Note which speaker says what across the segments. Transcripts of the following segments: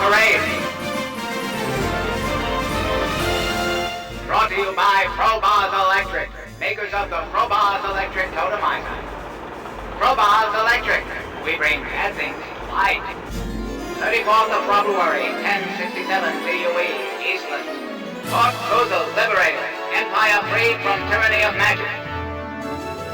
Speaker 1: parade. Brought to you by Probars Electric, makers of the Probars Electric Totemizer. Probars Electric, we bring bad things to light. 34th of February, 1067 CUE, Eastland. Zork liberated, empire freed from tyranny of magic.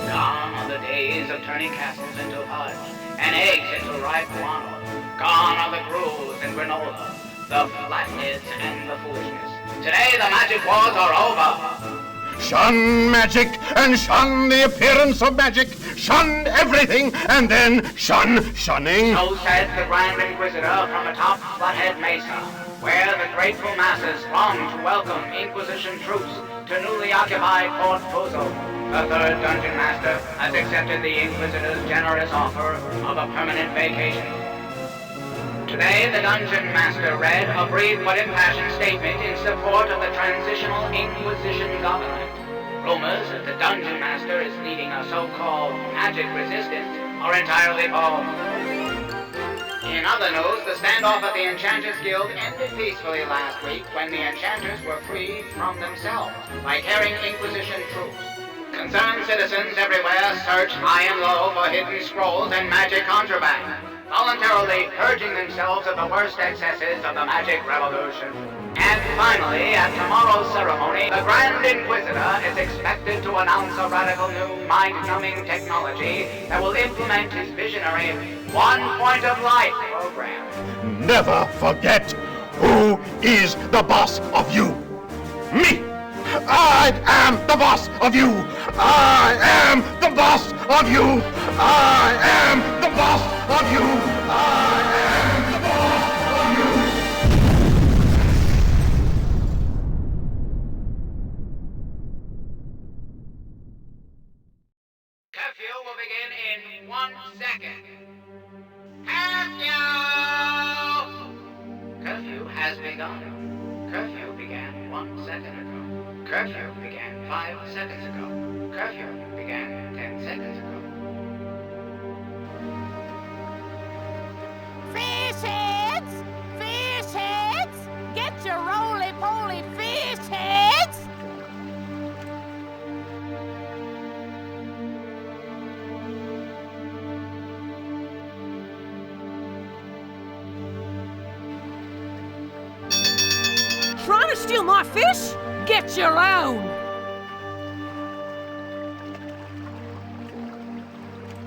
Speaker 1: Gone are the days of turning castles into fudge, and eggs into ripe guano. Gone are the gruels and granola, the flatness and the foolishness. Today the magic wars are over.
Speaker 2: Shun magic and shun the appearance of magic. Shun everything and then shun shunning.
Speaker 1: So said the Grand Inquisitor from atop Flathead Mesa, where the grateful masses throng to welcome Inquisition troops to newly occupied Fort Pozo. The third Dungeon Master has accepted the Inquisitor's generous offer of a permanent vacation. Today, the Dungeon Master read a brief but impassioned statement in support of the transitional Inquisition government. Rumors that the Dungeon Master is leading a so-called magic resistance are entirely false. In other news, the standoff at the Enchanters Guild ended peacefully last week when the Enchanters were freed from themselves by carrying Inquisition troops. Concerned citizens everywhere searched high and low for hidden scrolls and magic contraband, voluntarily purging themselves of the worst excesses of the magic revolution. And finally, at tomorrow's ceremony, the Grand Inquisitor is expected to announce a radical new mind-numbing technology that will implement his visionary One Point of Light program.
Speaker 2: Never forget who is the boss of you. Me! I am the boss of you! I am the boss of you! I am the boss of you! I am the boss of you!
Speaker 1: Curfew will begin in 1 second. Curfew! Curfew has begun. Curfew began 1 second ago. Curfew began 5 seconds ago. Curfew began 10 seconds ago.
Speaker 3: Fish heads! Fish heads! Get your roly-poly fish heads! Trying to steal my fish? Get your own!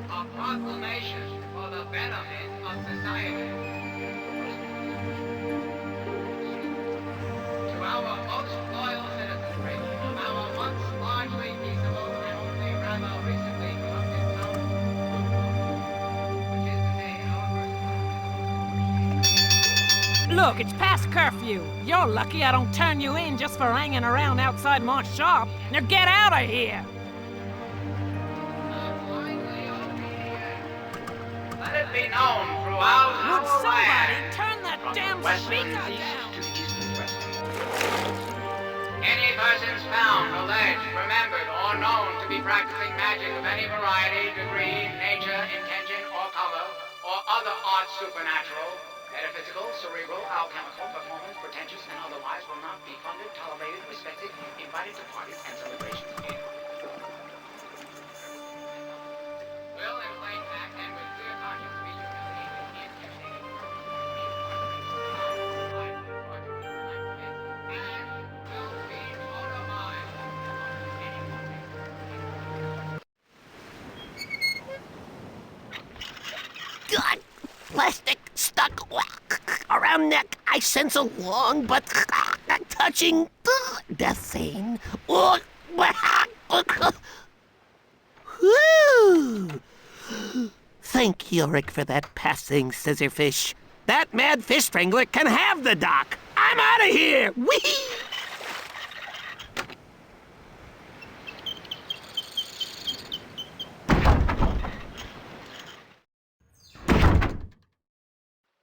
Speaker 1: A proclamation for the betterment of society. To our most loyal citizenry of our once largely peaceable and only rather recently corrupted zone, which is to say our
Speaker 3: Look, it's past curfew. You're lucky I don't turn you in just for hanging around outside my shop. Now get out of here!
Speaker 1: Let it be known throughout
Speaker 3: Would
Speaker 1: our
Speaker 3: somebody
Speaker 1: land,
Speaker 3: turn that
Speaker 1: from
Speaker 3: damn
Speaker 1: the western
Speaker 3: speaker
Speaker 1: east
Speaker 3: down?
Speaker 1: to the eastern west. Any persons found, alleged, remembered, or known to be practicing magic of any variety, degree, nature, intention, or color, or other arts supernatural, metaphysical, cerebral, alchemical, performance, pretentious, and otherwise will not be funded, tolerated, respected, invited to parties and celebrations in. Will in plain fact and with clear conscience be humiliated and intimidated and will be notified.
Speaker 4: God, plastic stuck around neck. I sense a long but touching death scene. Whew. Thank you, Rick, for that passing scissorfish. That mad fish strangler can have the dock. I'm out of here. Whee!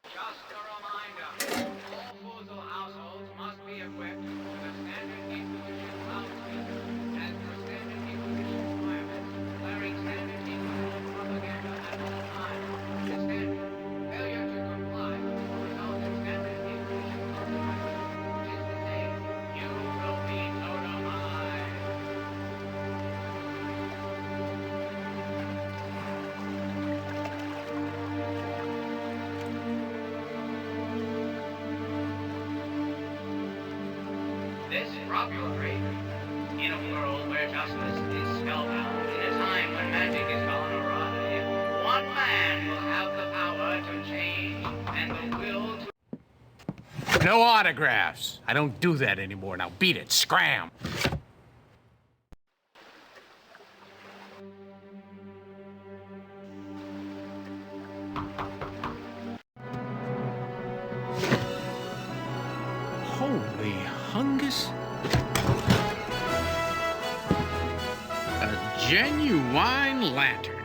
Speaker 1: Just a reminder, all Fuzel households must be equipped with a standard Inquisition outfit as per standard Inquisition requirements, wearing standard Inquisition propaganda at all times. The standard failure to comply will result in standard Inquisition This drop your grade. In a world where justice is spellbound, in a time when magic is gone awry, one man will have the power to change and the will to...
Speaker 5: No autographs. I don't do that anymore. Now beat it. Scram. Holy hungus. A genuine lantern.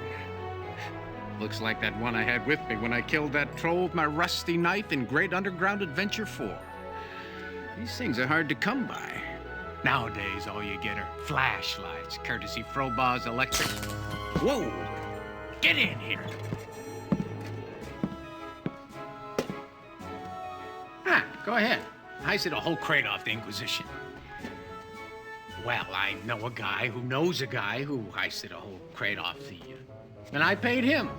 Speaker 5: Looks like that one I had with me when I killed that troll with my rusty knife in Great Underground Adventure 4. These things are hard to come by. Nowadays, all you get are flashlights, courtesy Froba's Electric. Whoa! Get in here! Ah, go ahead. Heisted a whole crate off the Inquisition. Well, I know a guy who knows a guy who heisted a whole crate off the... and I paid him.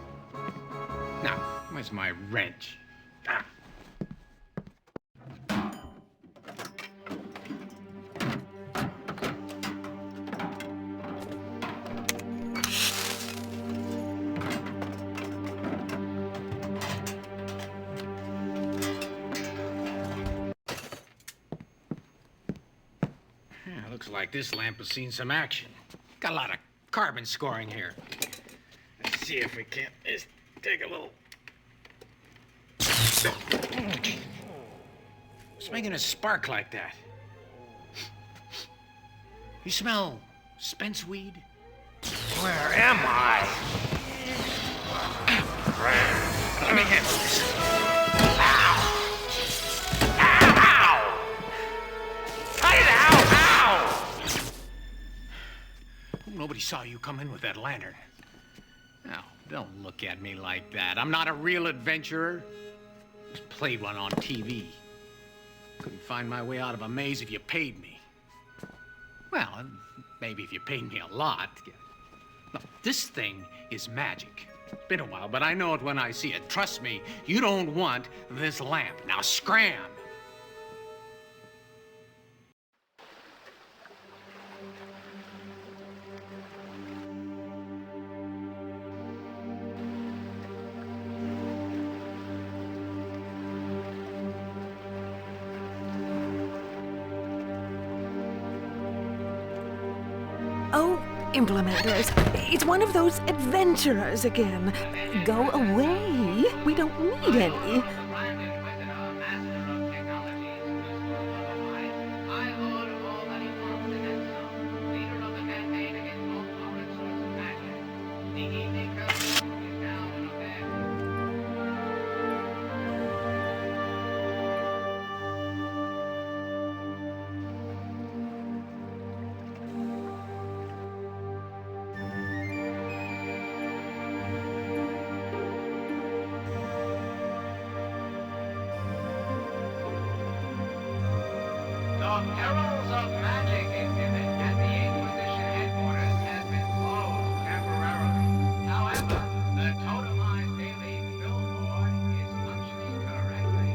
Speaker 5: Now, where's my wrench? Ah. Looks like this lamp has seen some action. Got a lot of carbon scoring here. Let's see if we can't just take a little... What's making a spark like that? You smell Spence weed?
Speaker 2: Where am I?
Speaker 5: Let me handle this. Nobody saw you come in with that lantern. Now, don't look at me like that. I'm not a real adventurer. Just played one on TV. Couldn't find my way out of a maze if you paid me. Well, maybe if you paid me a lot. Look, this thing is magic. It's been a while, but I know it when I see it. Trust me, you don't want this lamp. Now scram!
Speaker 6: Oh, implementers. It's one of those adventurers again. Go away. We don't need any.
Speaker 1: Grand Inquisitor, master of technologies, whose world otherwise, I order all that he wants and then some. Leader of the campaign against all foreign source of magic. The evening curfew is now in effect. The perils of magic exhibit at the Inquisition headquarters has been closed temporarily. However, the totemized daily billboard is functioning correctly.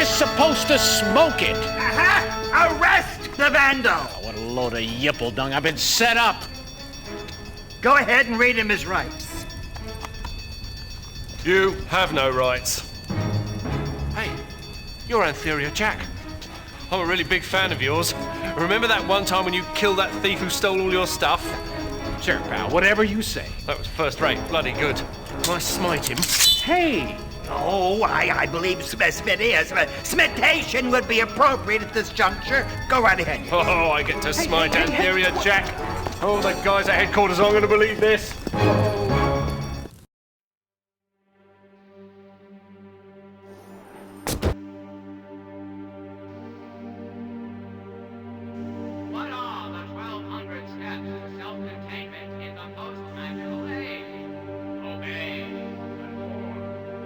Speaker 5: supposed to smoke it.
Speaker 7: Arrest the vandal!
Speaker 5: Oh, what a load of yipple dung. I've been set up.
Speaker 7: Go ahead and read him his rights.
Speaker 8: You have no rights. Hey, you're Antheria Jack. I'm a really big fan of yours. Remember that one time when you killed that thief who stole all your stuff?
Speaker 5: Sure, pal, whatever you say.
Speaker 8: That was first rate, bloody good. Can I smite him?
Speaker 5: Hey!
Speaker 7: Oh, I believe Smith is. Smitation would be appropriate at this juncture. Go right ahead.
Speaker 8: Oh, I get to smite Antheria Jack. Oh, the guys at headquarters aren't going to believe this.
Speaker 1: What are the 1,200 steps to self-containment in the post-magical age? Obey, conform,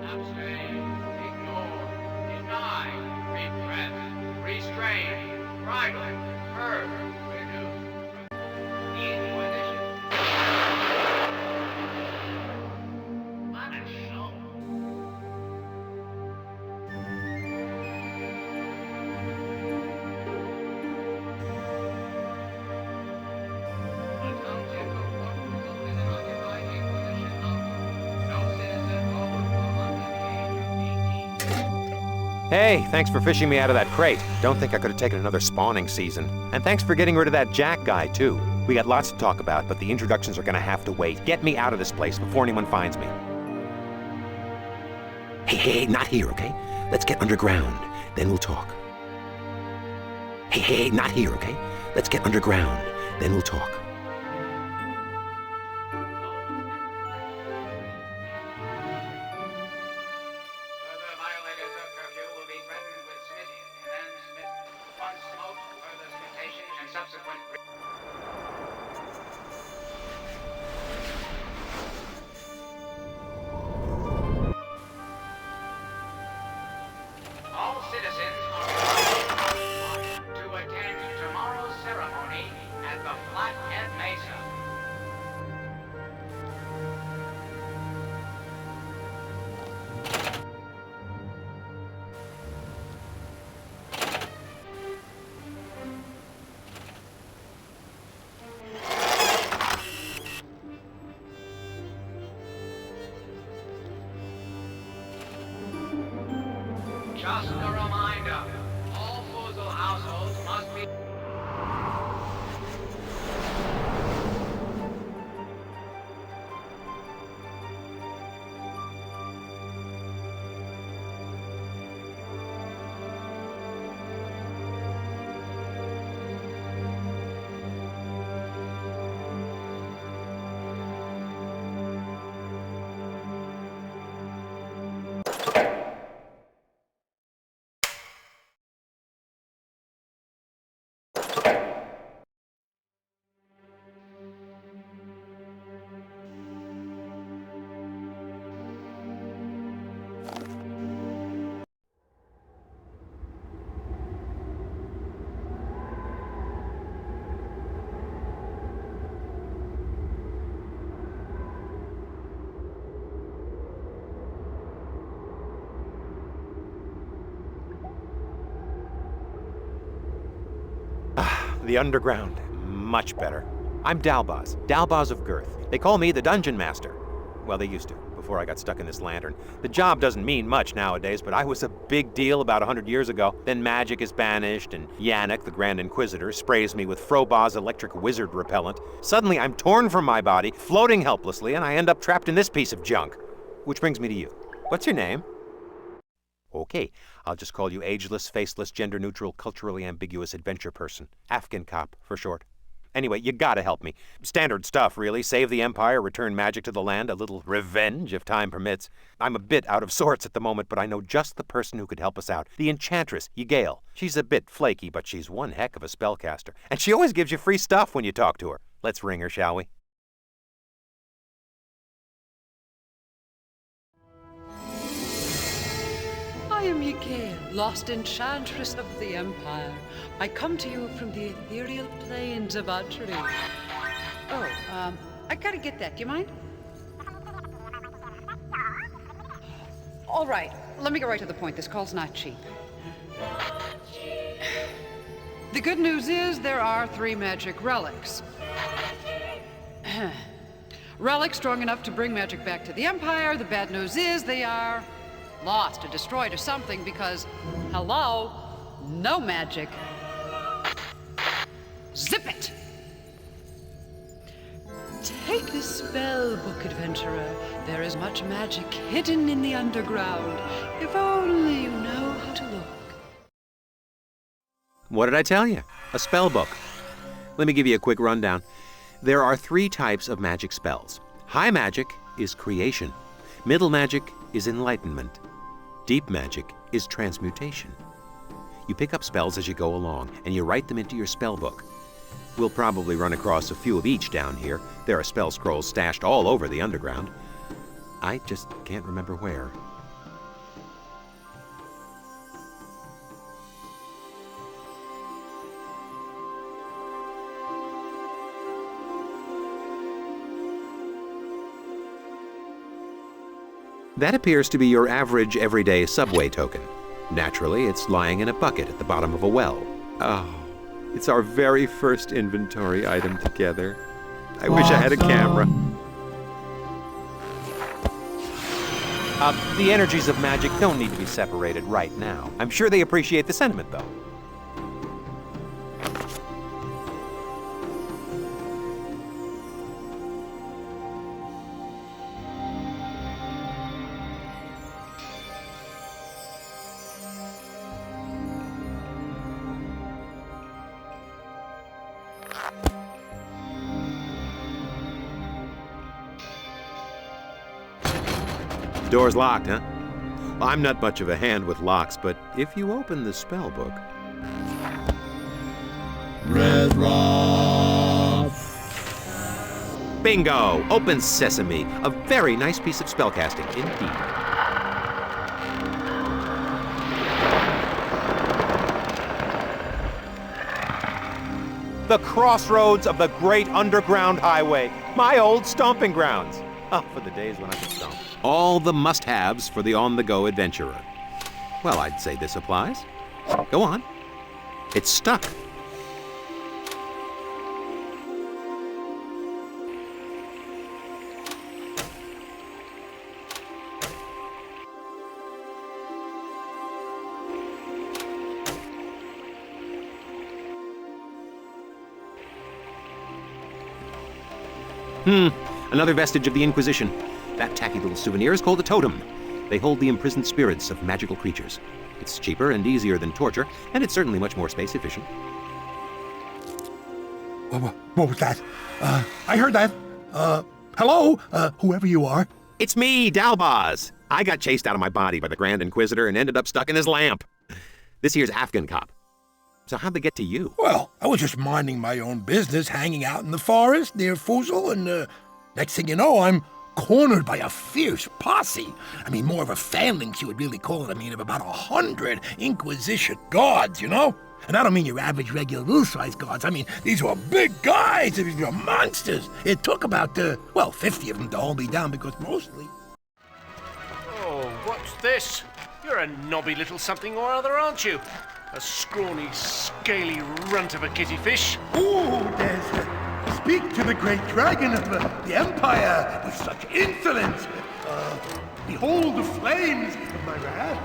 Speaker 1: abstain, ignore, deny, repress, restrain, bridle, curb, reduce. Inquisition. What a show. The township of Portugal is an occupied Inquisition zone. No citizen over the age of 18.
Speaker 9: Hey, thanks for fishing me out of that crate. Don't think I could have taken another spawning season. And thanks for getting rid of that Jack guy, too. We got lots to talk about, but the introductions are gonna have to wait. Get me out of this place before anyone finds me. Hey, not here, okay? Let's get underground, then we'll talk. Hey, not here, okay? Let's get underground, then we'll talk.
Speaker 1: Further violators of curfew will be threatened with smitting, and then smitten. Once smoked, further smitation and subsequent... All citizens are invited to attend tomorrow's ceremony at the Flathead Mesa. Just a reminder, all Fuzzle households must be...
Speaker 9: The underground. Much better. I'm Dalbaz of Girth. They call me the Dungeon Master. Well, they used to, before I got stuck in this lantern. The job doesn't mean much nowadays, but I was a big deal about 100 years ago. Then magic is banished, and Yannick, the Grand Inquisitor, sprays me with Froboz's electric wizard repellent. Suddenly, I'm torn from my body, floating helplessly, and I end up trapped in this piece of junk. Which brings me to you. What's your name? Okay, I'll just call you ageless, faceless, gender-neutral, culturally ambiguous adventure person. Afghan cop, for short. Anyway, you gotta help me. Standard stuff, really. Save the Empire, return magic to the land, a little revenge, if time permits. I'm a bit out of sorts at the moment, but I know just the person who could help us out. The Enchantress, Ygael. She's a bit flaky, but she's one heck of a spellcaster. And she always gives you free stuff when you talk to her. Let's ring her, shall we?
Speaker 10: I am Ygael, lost enchantress of the Empire. I come to you from the ethereal plains of Atri. Oh, I gotta get that. Do you mind? All right, let me go right to the point. This call's not cheap. The good news is there are 3 magic relics. Relics strong enough to bring magic back to the Empire. The bad news is they are lost or destroyed or something because, hello, no magic. Zip it! Take this spell book, adventurer. There is much magic hidden in the underground. If only you know how to look.
Speaker 9: What did I tell you? A spell book. Let me give you a quick rundown. There are 3 types of magic spells. High magic is creation. Middle magic is enlightenment. Deep magic is transmutation. You pick up spells as you go along, and you write them into your spell book. We'll probably run across a few of each down here. There are spell scrolls stashed all over the underground. I just can't remember where. That appears to be your average everyday subway token. Naturally, it's lying in a bucket at the bottom of a well. Oh, it's our very first inventory item together. I wish I had a camera. The energies of magic don't need to be separated right now. I'm sure they appreciate the sentiment, though. Door's locked, huh? Well, I'm not much of a hand with locks, but if you open the spell book...
Speaker 2: Red Rock!
Speaker 9: Bingo! Open sesame. A very nice piece of spellcasting, indeed. The crossroads of the great underground highway. My old stomping grounds. Oh, for the days when I could stomp. All the must-haves for the on-the-go adventurer. Well, I'd say this applies. Go on. It's stuck. Another vestige of the Inquisition. That tacky little souvenir is called a totem. They hold the imprisoned spirits of magical creatures. It's cheaper and easier than torture, and it's certainly much more space efficient.
Speaker 2: What was that? I heard that. Hello? Whoever you are.
Speaker 9: It's me, Dalbaz. I got chased out of my body by the Grand Inquisitor and ended up stuck in his lamp. This here's Afghan cop. So how'd they get to you?
Speaker 2: Well, I was just minding my own business, hanging out in the forest near Fusel, and next thing you know, I'm cornered by a fierce posse. I mean, more of a phalanx, you would really call it. I mean, of about 100 Inquisition guards, you know? And I don't mean your average, regular, little-sized guards. I mean, these were big guys. These were monsters. It took about, 50 of them to hold me down, because mostly...
Speaker 8: Oh, what's this? You're a knobby little something or other, aren't you? A scrawny, scaly runt of a kitty fish.
Speaker 2: Ooh, there's... Speak to the great dragon of the Empire with such insolence. Behold the flames of my wrath.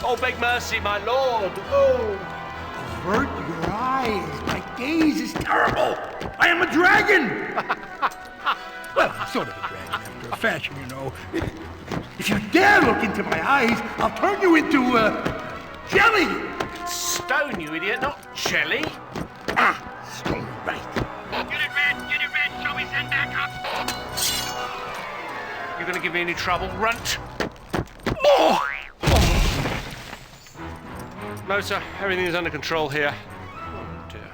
Speaker 8: Oh, beg mercy, my lord.
Speaker 2: Oh, avert your eyes. My gaze is terrible. I am a dragon. Well, I'm sort of a dragon after a fashion, you know. If you dare look into my eyes, I'll turn you into, jelly.
Speaker 8: Stone, you idiot, not jelly.
Speaker 2: Stone, right.
Speaker 1: Unit Red, shall we send backup?
Speaker 8: You gonna give me any trouble, runt? No, sir, everything is under control here. Oh, dear.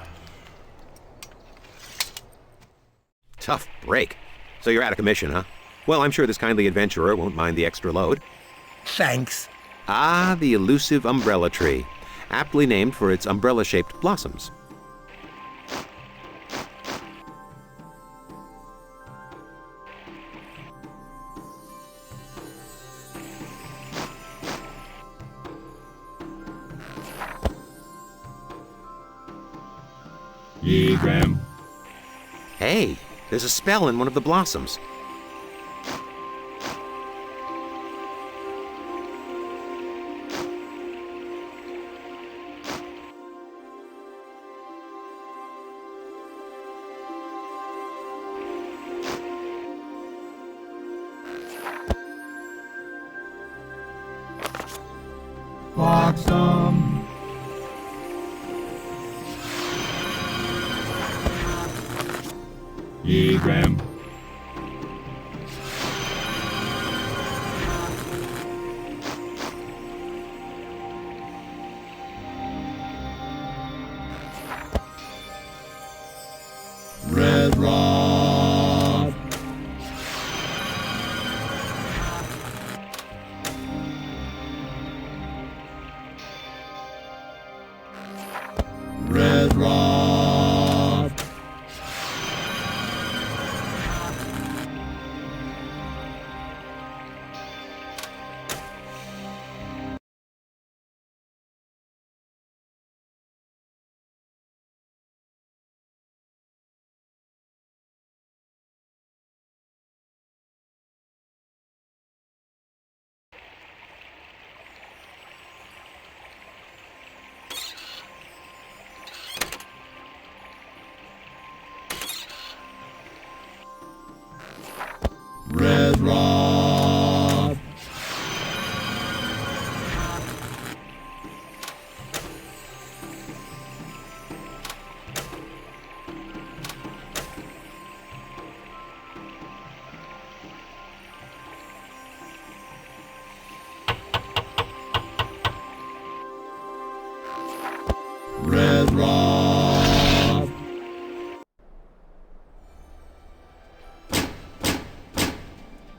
Speaker 9: Tough break. So you're out of commission, huh? Well, I'm sure this kindly adventurer won't mind the extra load.
Speaker 2: Thanks.
Speaker 9: Ah, the elusive umbrella tree. Aptly named for its umbrella-shaped blossoms. Hey, there's a spell in one of the blossoms.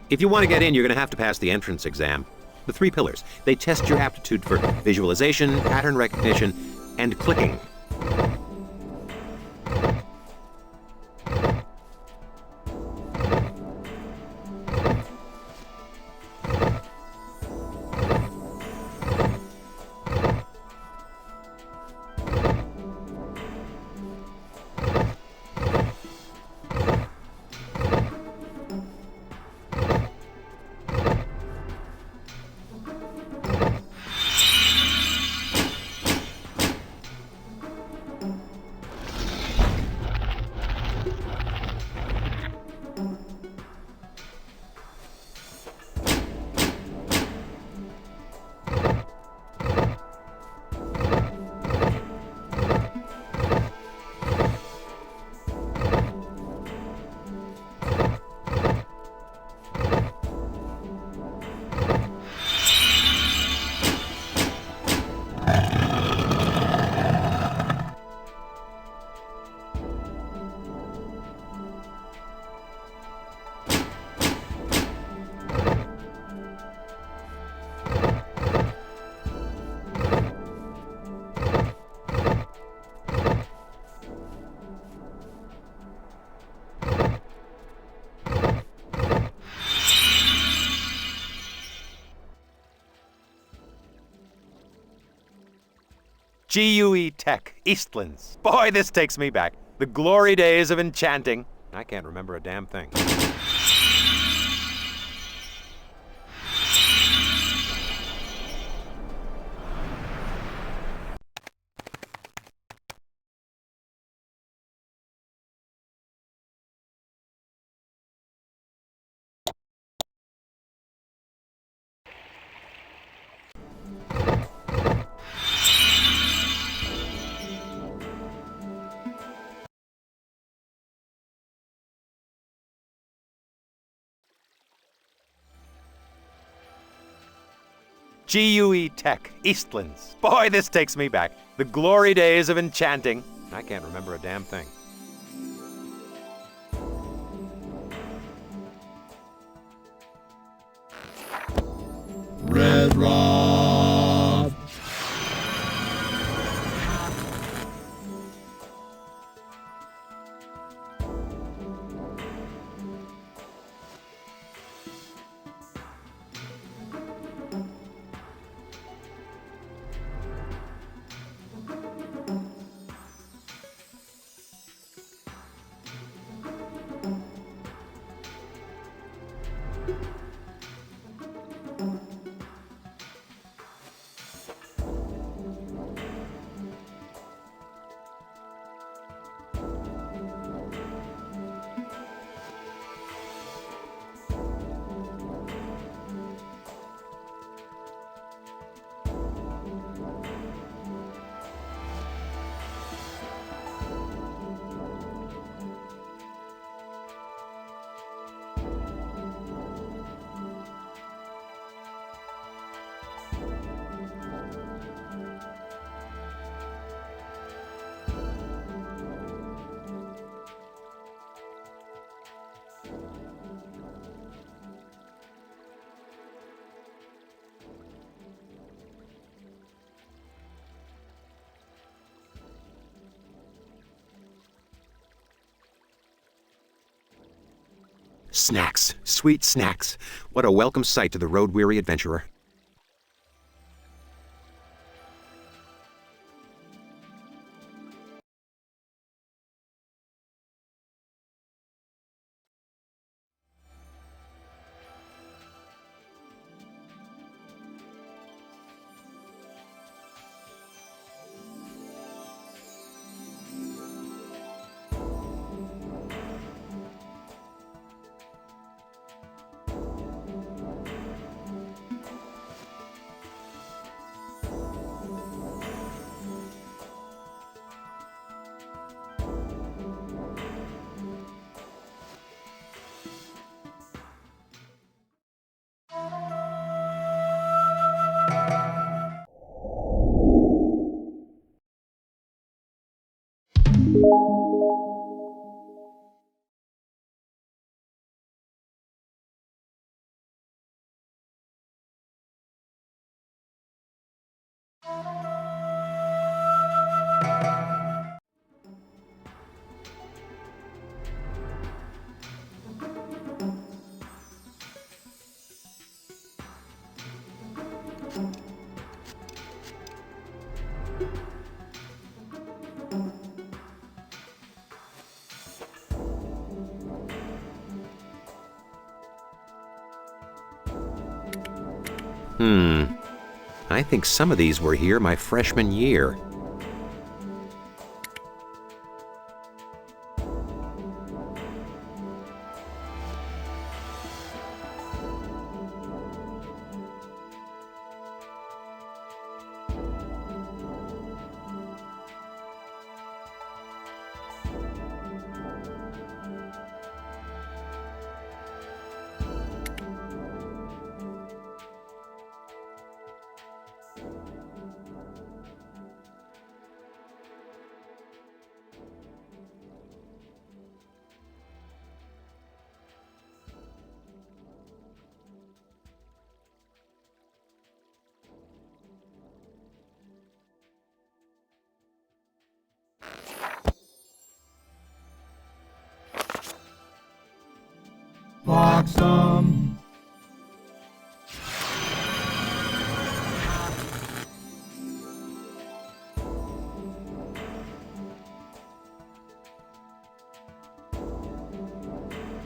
Speaker 9: If you want to get in, you're going to have to pass the entrance exam. The 3 pillars. They test your aptitude for visualization, pattern recognition, and clicking. GUE Tech, Eastlands. Boy, this takes me back. The glory days of enchanting. I can't remember a damn thing. GUE Tech, Eastlands. Boy, this takes me back. The glory days of enchanting. I can't remember a damn thing.
Speaker 2: Red Rod.
Speaker 9: Snacks. Sweet snacks. What a welcome sight to the road-weary adventurer. I think some of these were here my freshman year.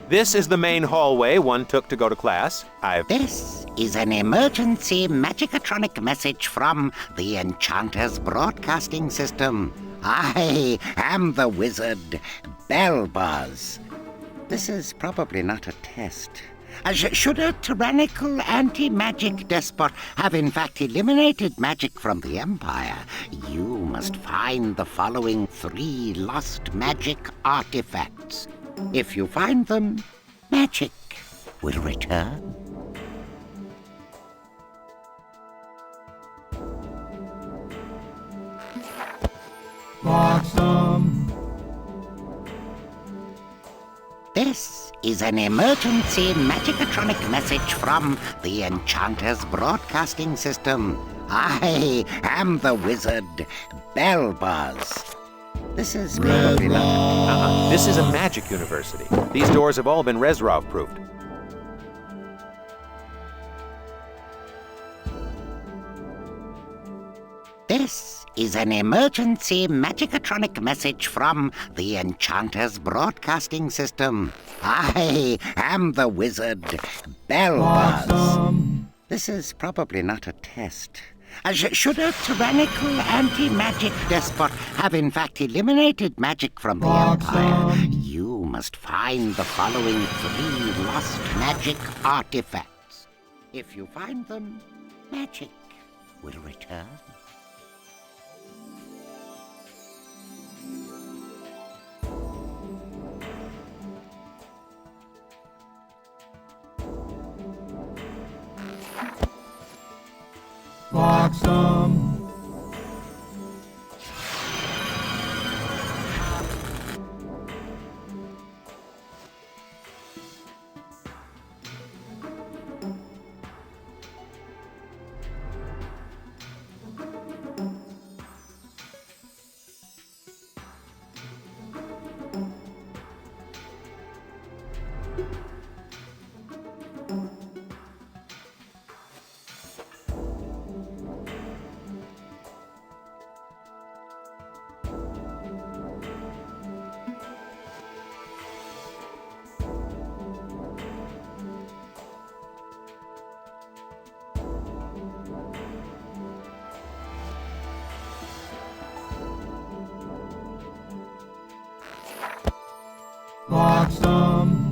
Speaker 9: This is the main hallway one took to go to class.
Speaker 4: This is an emergency magicatronic message from the Enchanter's broadcasting system. I am the wizard, Bellbuzz. This is probably not a test. Should a tyrannical anti-magic despot have in fact eliminated magic from the Empire, you must find the following 3 lost magic artifacts. If you find them, magic will return. This is an emergency magicatronic message from the Enchanter's broadcasting system. I am the wizard, Bellbuzz. This is probably not...
Speaker 9: This is a magic university. These doors have all been Reznov-proofed.
Speaker 4: This is an emergency magicatronic message from the Enchanter's broadcasting system. I am the wizard, Bellbuzz. This is probably not a test. Should a tyrannical anti-magic despot have in fact eliminated magic from the Empire, you must find the following 3 lost magic artifacts. If you find them, magic will return.
Speaker 11: have some.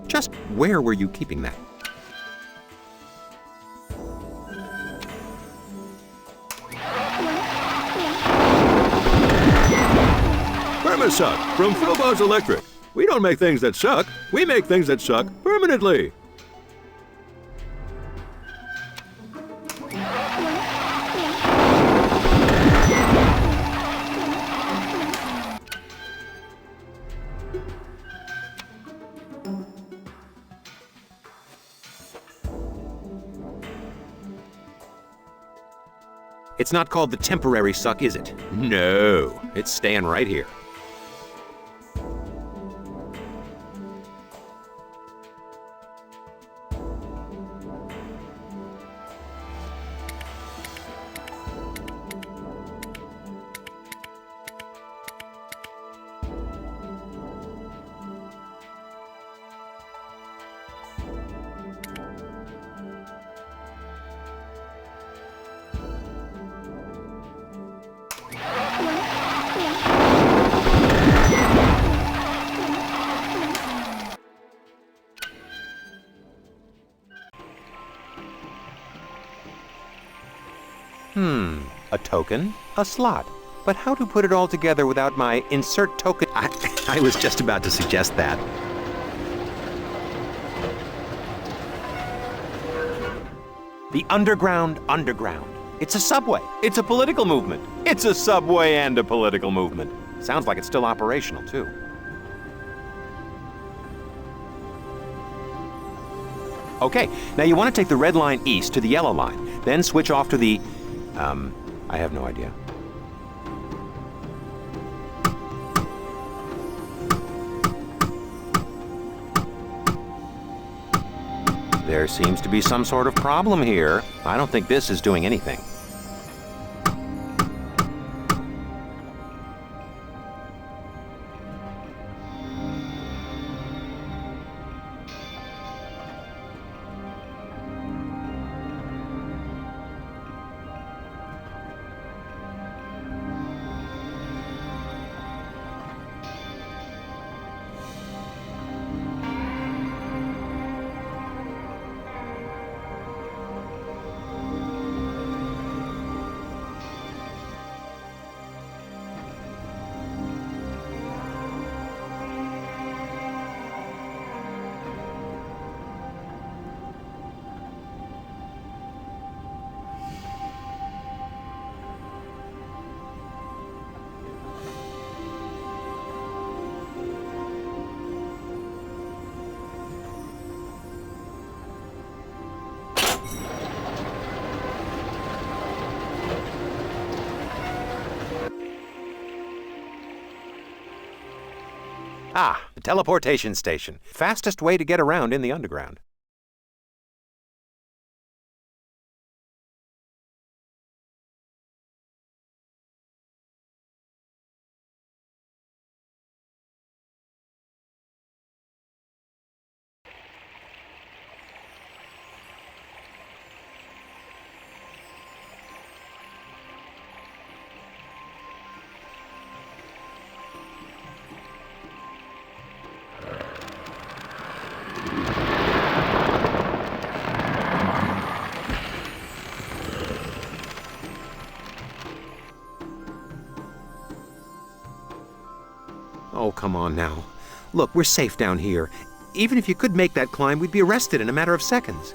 Speaker 9: Just where were you keeping that?
Speaker 12: Permasuck from Philbos Electric. We don't make things that suck. We make things that suck permanently.
Speaker 9: It's not called the temporary suck, is it? No, it's staying right here. A token, a slot. But how to put it all together without my insert token? I was just about to suggest that. The underground. It's a subway. It's a political movement. It's a subway and a political movement. Sounds like it's still operational, too. Okay, now you want to take the red line east to the yellow line, then switch off to the... I have no idea. There seems to be some sort of problem here. I don't think this is doing anything. Ah, the teleportation station. Fastest way to get around in the underground. Oh, come on now. Look, we're safe down here. Even if you could make that climb, we'd be arrested in a matter of seconds.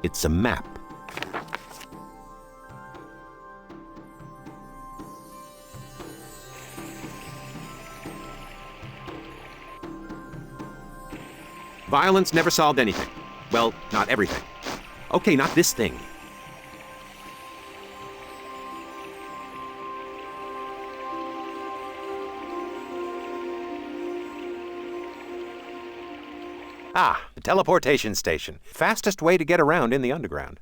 Speaker 9: It's a map. Violence never solved anything. Well, not everything. Okay, not this thing. Ah, the teleportation station. Fastest way to get around in the underground.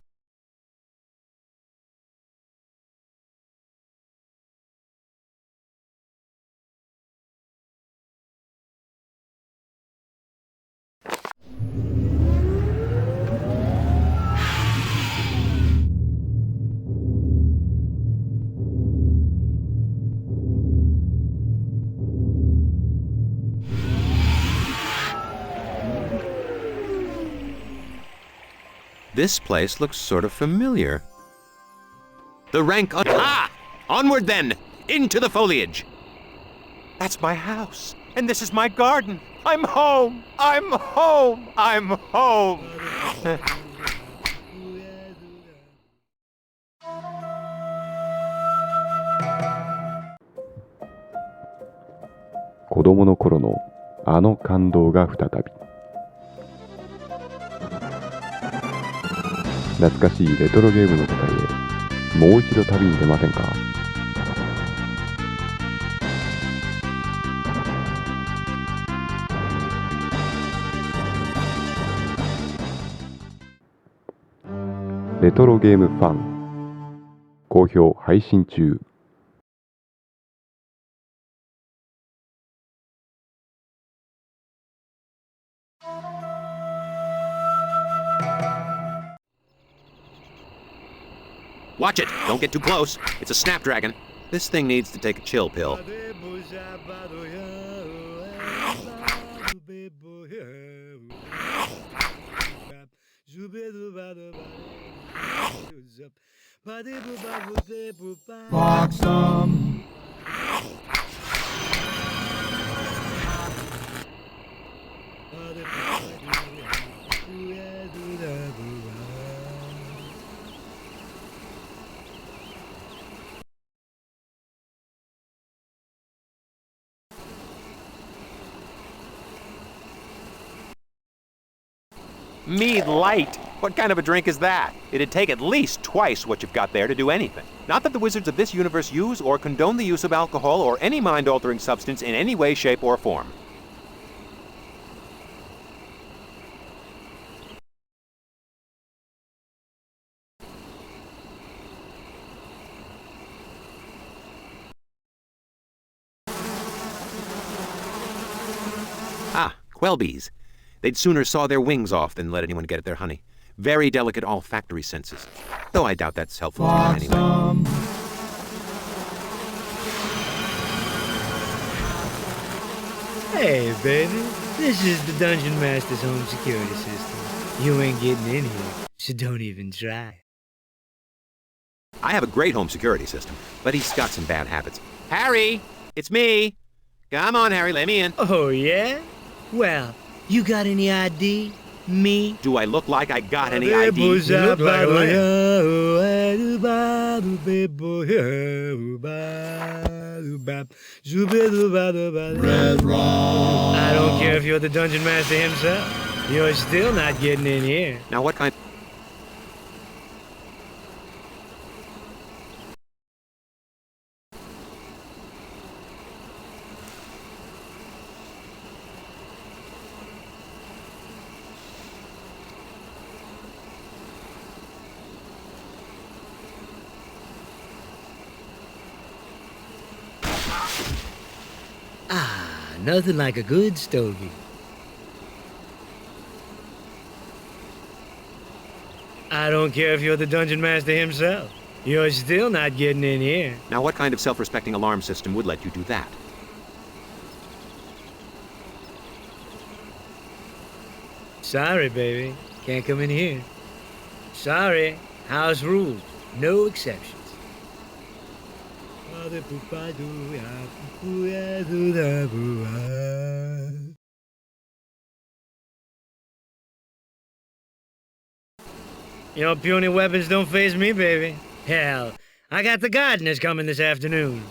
Speaker 9: This place looks sort of familiar. The rank on— Ah! Onward then! Into the foliage! That's my house, and this is my garden. I'm home! I'm home! I'm home!
Speaker 11: 子供の頃のあの感動が再び。懐かしいレトロゲームの舞台へもう一度旅に出ませんか？レトロゲームファン好評配信中。
Speaker 9: Watch it! Don't get too close. It's a snapdragon. This thing needs to take a chill pill. Mead Light? What kind of a drink is that? It'd take at least twice what you've got there to do anything. Not that the wizards of this universe use or condone the use of alcohol or any mind-altering substance in any way, shape, or form. Ah, Quelbees. They'd sooner saw their wings off than let anyone get at their honey. Very delicate olfactory senses. Though I doubt that's helpful to them anyway.
Speaker 13: Hey, baby. This is the Dungeon Master's home security system. You ain't getting in here, so don't even try.
Speaker 9: I have a great home security system, but he's got some bad habits. Harry! It's me! Come on, Harry, let me in.
Speaker 13: Oh, yeah? Well, you got any ID? Me?
Speaker 9: Do I look like I got any ID?
Speaker 13: You look like a I don't care if you're the Dungeon Master himself. You're still not getting in here.
Speaker 9: Now what kind...
Speaker 13: Nothing like a good stogie. I don't care if you're the Dungeon Master himself. You're still not getting in here.
Speaker 9: Now what kind of self-respecting alarm system would let you do that?
Speaker 13: Sorry, baby. Can't come in here. Sorry. House rules. No exceptions. You know, puny weapons don't faze me, baby. Hell, I got the gardeners coming this afternoon.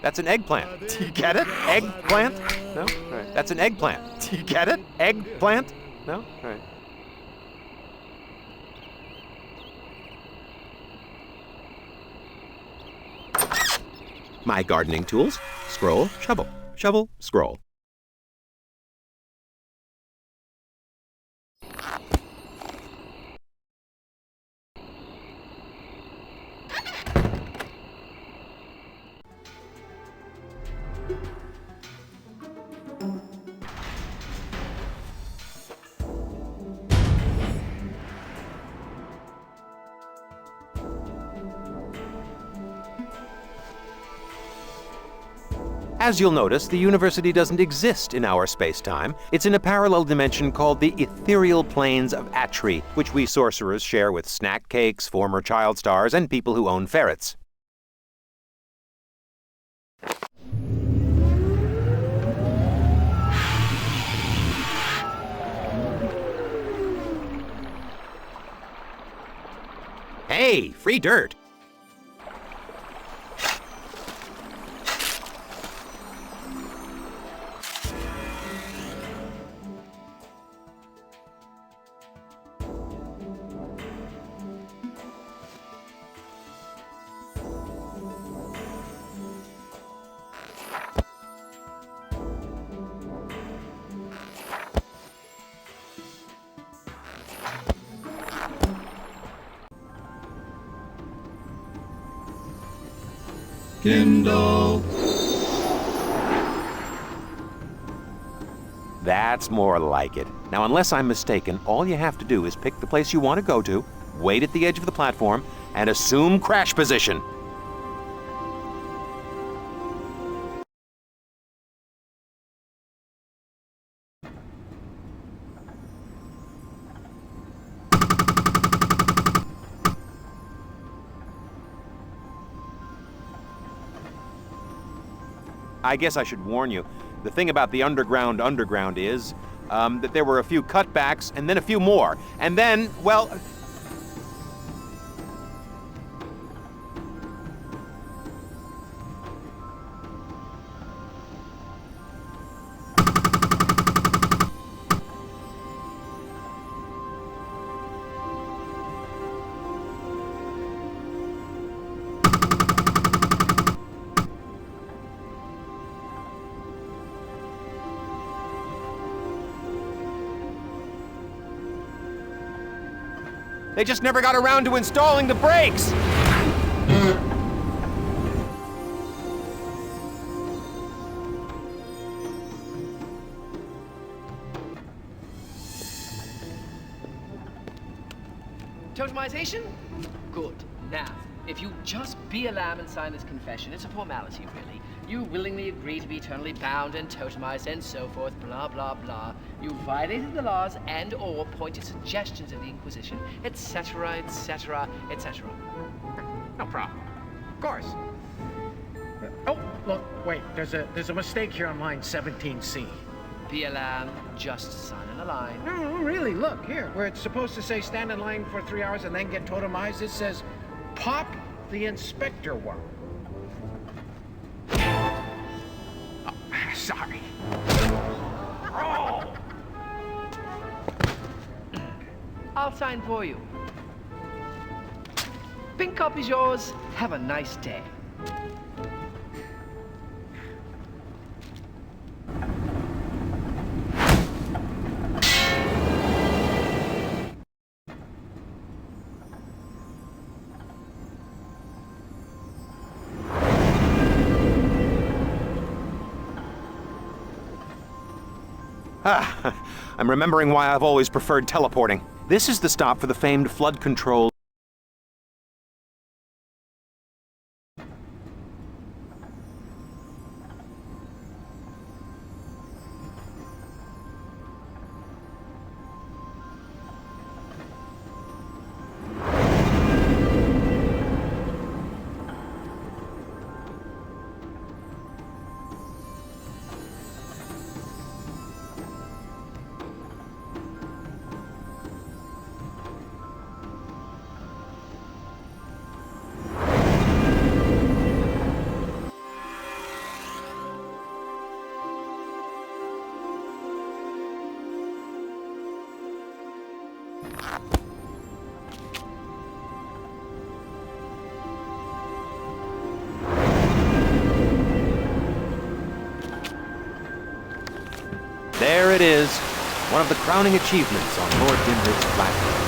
Speaker 9: That's an eggplant. Do you get it? Eggplant? No? All right. That's an eggplant. Do you get it? Eggplant? No? All right. My gardening tools. Scroll, shovel. Shovel, scroll. As you'll notice, the university doesn't exist in our space-time. It's in a parallel dimension called the ethereal planes of Atri, which we sorcerers share with snack cakes, former child stars, and people who own ferrets. Hey, free dirt!
Speaker 12: Kindle.
Speaker 9: That's more like it. Now, unless I'm mistaken, all you have to do is pick the place you want to go to, wait at the edge of the platform, and assume crash position. I guess I should warn you, the thing about the underground is that there were a few cutbacks and then a few more. And then, well... They just never got around to installing the brakes!
Speaker 14: Totemization? Good. Now, if you just be a lamb and sign this confession, it's a formality, really. You willingly agree to be eternally bound and totemized and so forth, blah, blah, blah. You violated the laws and or pointed suggestions of the Inquisition, etc., etc., etc.
Speaker 5: No problem. Of course. Oh, look, wait, there's a mistake here on line 17C.
Speaker 14: Be a lamb, just sign on a line.
Speaker 5: No, really, look, here, where it's supposed to say stand in line for 3 hours and then get totemized, it says pop the inspector one. Oh, sorry.
Speaker 14: I'll sign for you. Pink copy's yours. Have a nice day.
Speaker 9: I'm remembering why I've always preferred teleporting. This is the stop for the famed flood control. There it is, one of the crowning achievements on Lord Dimrid's platform.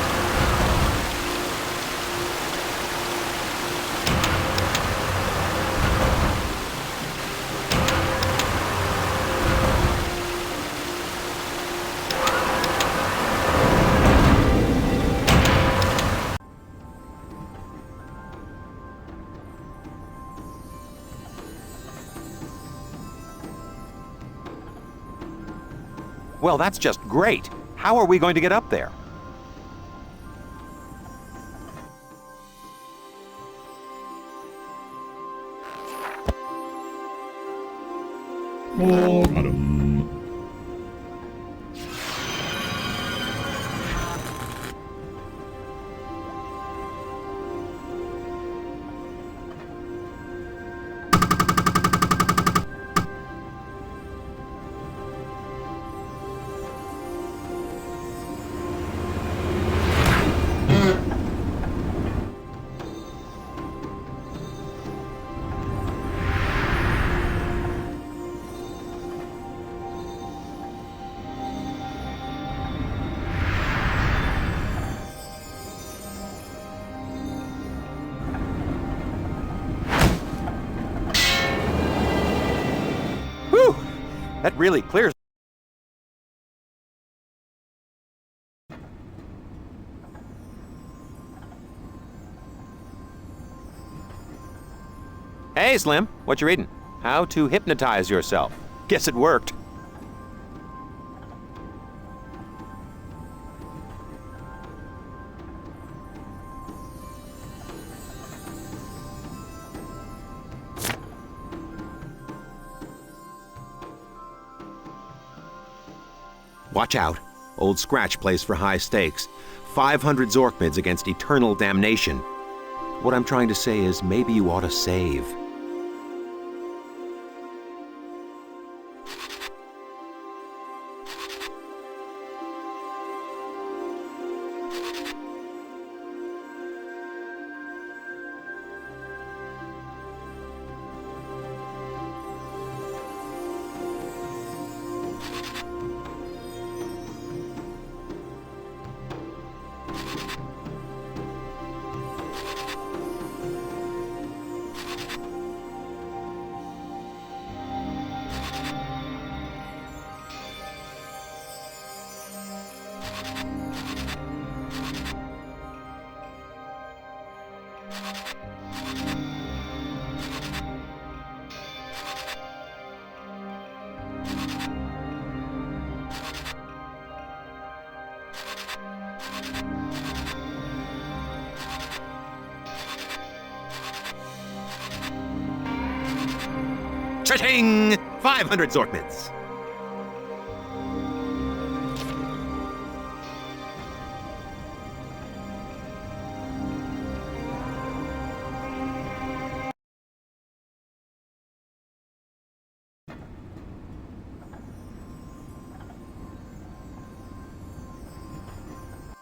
Speaker 9: Well, that's just great. How are we going to get up there?
Speaker 2: Oh, madam.
Speaker 9: Whew! That really clears. Hey, Slim, what you reading? How to hypnotize yourself. Guess it worked. Watch out. Old Scratch plays for high stakes. 500 Zork mids against eternal damnation. What I'm trying to say is maybe you ought to save. Cha-ching! 500 Zork mids.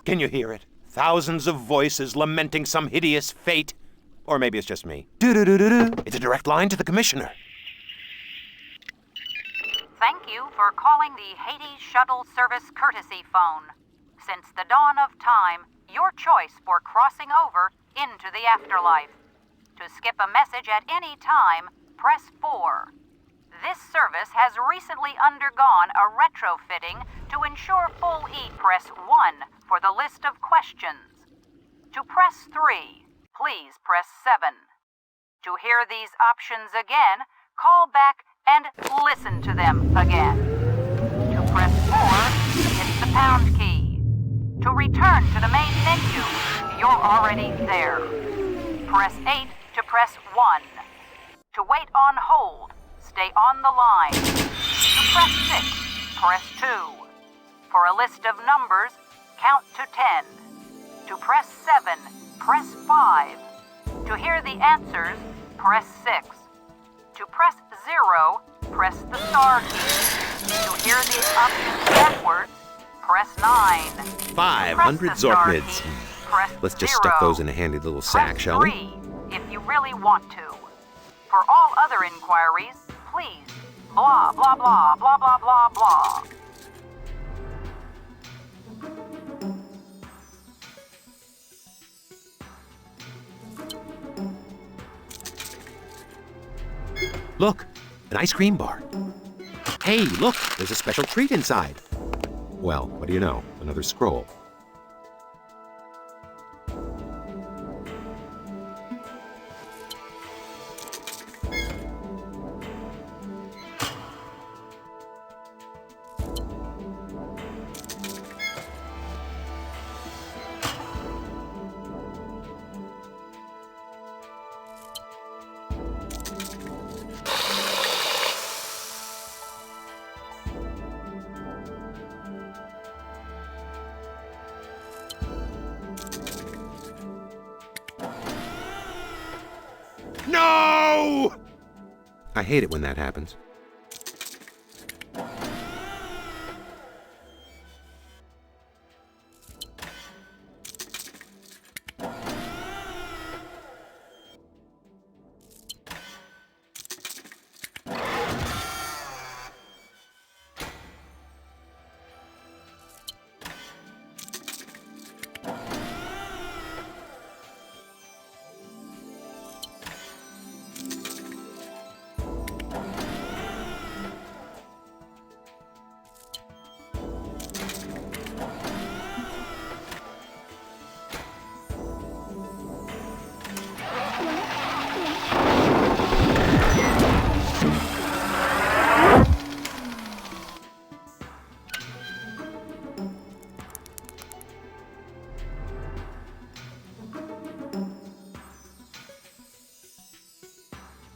Speaker 9: Can you hear it? Thousands of voices lamenting some hideous fate. Or maybe it's just me. Do-do-do-do-do. It's a direct line to the commissioner.
Speaker 15: Thank you for calling the Hades Shuttle Service courtesy phone. Since the dawn of time, your choice for crossing over into the afterlife. To skip a message at any time, press 4. This service has recently undergone a retrofitting to ensure full E. Press 1 for the list of questions. To press 3, please press 7. To hear these options again, call back and listen to them again. To press 4, hit the pound key. To return to the main menu, you're already there. Press 8 to press 1. To wait on hold, stay on the line. To press 6, press 2. For a list of numbers, count to 10. To press 7, press 5. To hear the answers, press 6. To press 0, press the star key. To hear these options backwards, press 9.
Speaker 9: 500 Zork mids. Let's just stuff those in a handy little sack, shall we?
Speaker 15: 3, if you really want to. For all other inquiries, please, blah, blah, blah, blah, blah, blah, blah.
Speaker 9: Look, an ice cream bar. Hey, look, there's a special treat inside. Well, what do you know? Another scroll. No! I hate it when that happens.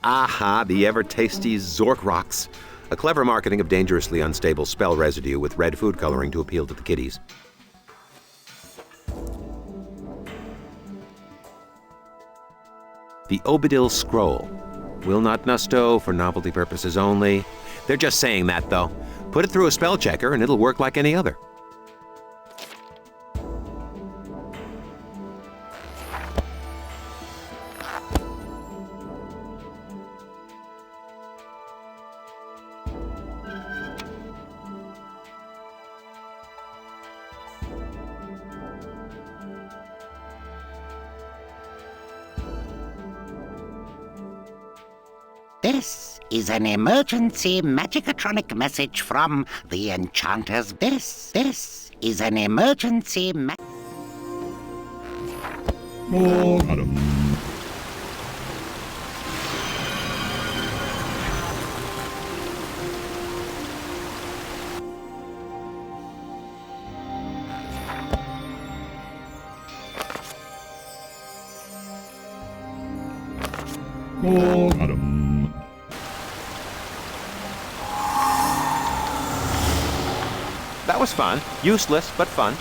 Speaker 9: Aha, the ever-tasty Zork Rocks. A clever marketing of dangerously unstable spell residue with red food coloring to appeal to the kiddies. The Obadil Scroll. Will not nusto for novelty purposes only. They're just saying that, though. Put it through a spell checker and it'll work like any other.
Speaker 4: This is an emergency magicatronic message from the Enchanters. This is an emergency
Speaker 2: Oh, madam. Oh, madam.
Speaker 9: That was fun. Useless, but fun.